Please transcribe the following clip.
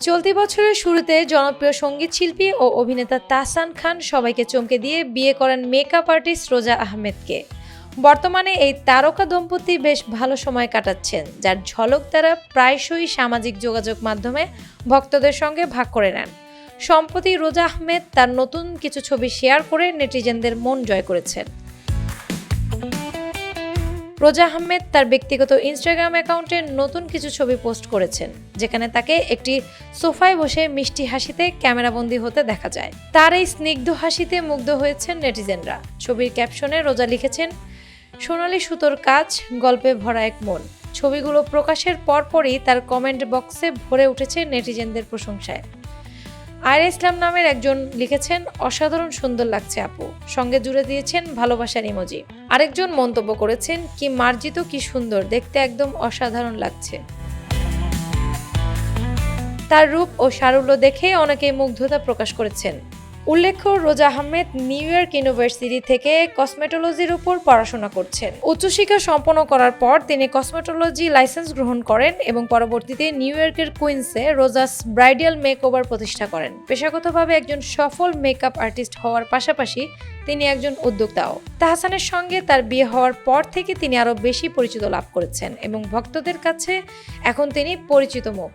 চলতি বছরের শুরুতে জনপ্রিয় সঙ্গীত শিল্পী ও অভিনেতা তাহসান খান সবাইকে চমকে দিয়ে বিয়ে করেন মেকআপ আর্টিস্ট রোজা আহমেদকে। বর্তমানে এই তারকা দম্পতি বেশ ভালো সময় কাটাচ্ছেন, যার ঝলক তারা প্রায়শই সামাজিক যোগাযোগ মাধ্যমে ভক্তদের সঙ্গে ভাগ করে নেন। সম্প্রতি রোজা আহমেদ তার নতুন কিছু ছবি শেয়ার করে নেটিজেনদের মন জয় করেছেন। রোজা আহমেদ তার ব্যক্তিগত ইনস্টাগ্রাম অ্যাকাউন্টে নতুন কিছু ছবি পোস্ট করেছেন, যেখানে তাকে একটি সোফায় বসে মিষ্টি হাসিতে ক্যামেরাবন্দী হতে দেখা যায়। তার এই স্নিগ্ধ হাসিতে মুগ্ধ হয়েছেন নেটিজেনরা। ছবির ক্যাপশনে রোজা লিখেছেন, সোনালী সুতোর কাজ, গল্পে ভরা এক মন। ছবিগুলো প্রকাশের পরপরই তার কমেন্ট বক্সে ভরে উঠেছে নেটিজেনদের প্রশংসায়। আয়রা ইসলাম নামের একজন লিখেছেন, অসাধারণ সুন্দর লাগছে আপু, সঙ্গে জুড়ে দিয়েছেন ভালোবাসার ইমোজি। আরেকজন মন্তব্য করেছেন, কি মার্জিত, কি সুন্দর, দেখতে একদম অসাধারণ লাগছে। তার রূপ ও সারল্য দেখে অনেকেই মুগ্ধতা প্রকাশ করেছেন। উল্লেখ্য, রোজা আহমেদ নিউ ইয়র্ক ইউনিভার্সিটি থেকে কসমেটোলজির উপর পড়াশোনা করছেন। উচ্চশিক্ষা সম্পন্ন করার পর তিনি কসমেটোলজি লাইসেন্স গ্রহণ করেন এবং পরবর্তীতে নিউ ইয়র্কের কুইন্সে রোজাস ব্রাইডাল মেকওভার প্রতিষ্ঠা করেন। পেশাগতভাবে একজন সফল মেকআপ আর্টিস্ট হওয়ার পাশাপাশি তিনি একজন উদ্যোক্তাও। তাহসানের সঙ্গে তার বিয়ে হওয়ার পর থেকে তিনি আরও বেশি পরিচিত লাভ করেছেন এবং ভক্তদের কাছে এখন তিনি পরিচিত মুখ।